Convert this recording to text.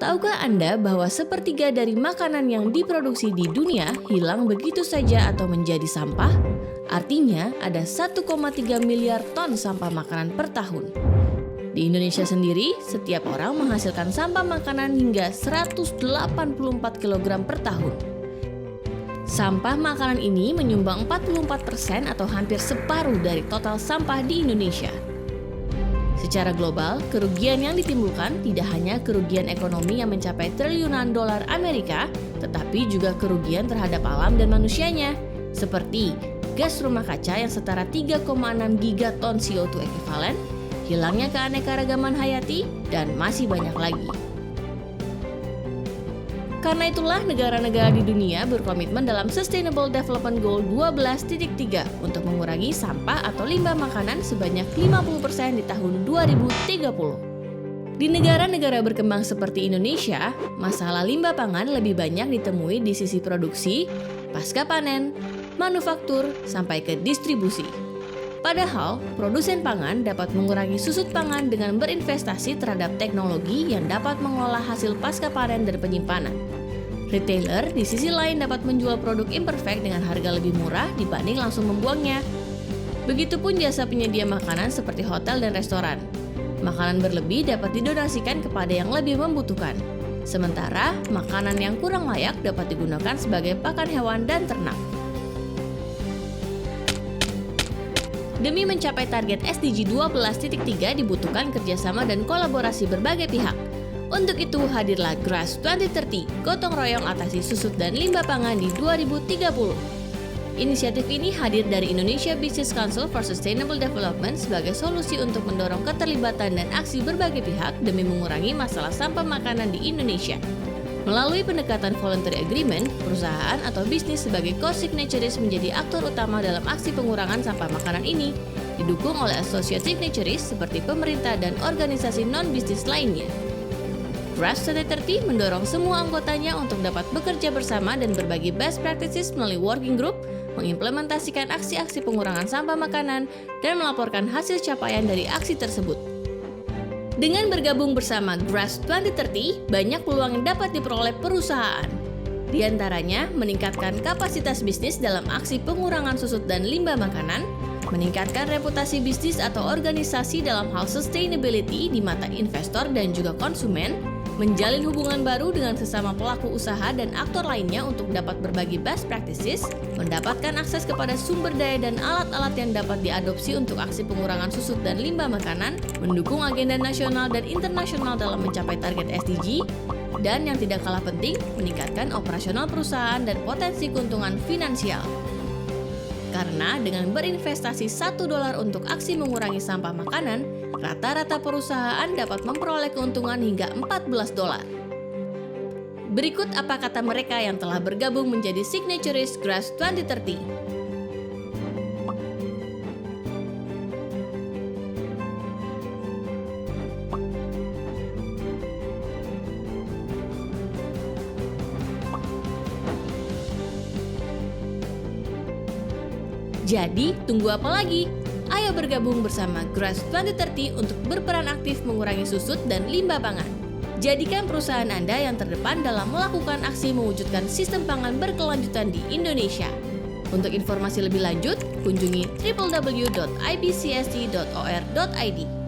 Tahukah Anda bahwa sepertiga dari makanan yang diproduksi di dunia hilang begitu saja atau menjadi sampah? Artinya ada 1,3 miliar ton sampah makanan per tahun. Di Indonesia sendiri, setiap orang menghasilkan sampah makanan hingga 184 kg per tahun. Sampah makanan ini menyumbang 44% atau hampir separuh dari total sampah di Indonesia. Secara global, kerugian yang ditimbulkan tidak hanya kerugian ekonomi yang mencapai triliunan dolar Amerika, tetapi juga kerugian terhadap alam dan manusianya, seperti gas rumah kaca yang setara 3,6 gigaton CO2 ekivalen, hilangnya keanekaragaman hayati, dan masih banyak lagi. Karena itulah negara-negara di dunia berkomitmen dalam Sustainable Development Goal 12.3 untuk mengurangi sampah atau limbah makanan sebanyak 50% di tahun 2030. Di negara-negara berkembang seperti Indonesia, masalah limbah pangan lebih banyak ditemui di sisi produksi, pasca panen, manufaktur, sampai ke distribusi. Padahal, produsen pangan dapat mengurangi susut pangan dengan berinvestasi terhadap teknologi yang dapat mengolah hasil pasca panen dan penyimpanan. Retailer di sisi lain dapat menjual produk imperfect dengan harga lebih murah dibanding langsung membuangnya. Begitupun jasa penyedia makanan seperti hotel dan restoran. Makanan berlebih dapat didonasikan kepada yang lebih membutuhkan. Sementara, makanan yang kurang layak dapat digunakan sebagai pakan hewan dan ternak. Demi mencapai target SDG 12.3 dibutuhkan kerjasama dan kolaborasi berbagai pihak. Untuk itu hadirlah GRAS 2030, gotong royong atasi susut dan limbah pangan di 2030. Inisiatif ini hadir dari Indonesia Business Council for Sustainable Development sebagai solusi untuk mendorong keterlibatan dan aksi berbagai pihak demi mengurangi masalah sampah makanan di Indonesia. Melalui pendekatan voluntary agreement, perusahaan atau bisnis sebagai co-signatories menjadi aktor utama dalam aksi pengurangan sampah makanan ini, didukung oleh associate signatories seperti pemerintah dan organisasi non-bisnis lainnya. GRAS 2030 mendorong semua anggotanya untuk dapat bekerja bersama dan berbagi best practices melalui working group, mengimplementasikan aksi-aksi pengurangan sampah makanan, dan melaporkan hasil capaian dari aksi tersebut. Dengan bergabung bersama GRAS 2030, banyak peluang yang dapat diperoleh perusahaan. Di antaranya, meningkatkan kapasitas bisnis dalam aksi pengurangan susut dan limbah makanan, meningkatkan reputasi bisnis atau organisasi dalam hal sustainability di mata investor dan juga konsumen, menjalin hubungan baru dengan sesama pelaku usaha dan aktor lainnya untuk dapat berbagi best practices, mendapatkan akses kepada sumber daya dan alat-alat yang dapat diadopsi untuk aksi pengurangan susut dan limbah makanan, mendukung agenda nasional dan internasional dalam mencapai target SDG, dan yang tidak kalah penting, meningkatkan operasional perusahaan dan potensi keuntungan finansial. Karena dengan berinvestasi $1 untuk aksi mengurangi sampah makanan, rata-rata perusahaan dapat memperoleh keuntungan hingga $14. Berikut apa kata mereka yang telah bergabung menjadi signatories GRAS 2030. Jadi, tunggu apa lagi? Ayo bergabung bersama GRAS 2030 untuk berperan aktif mengurangi susut dan limbah pangan. Jadikan perusahaan Anda yang terdepan dalam melakukan aksi mewujudkan sistem pangan berkelanjutan di Indonesia. Untuk informasi lebih lanjut, kunjungi www.ibcsd.or.id.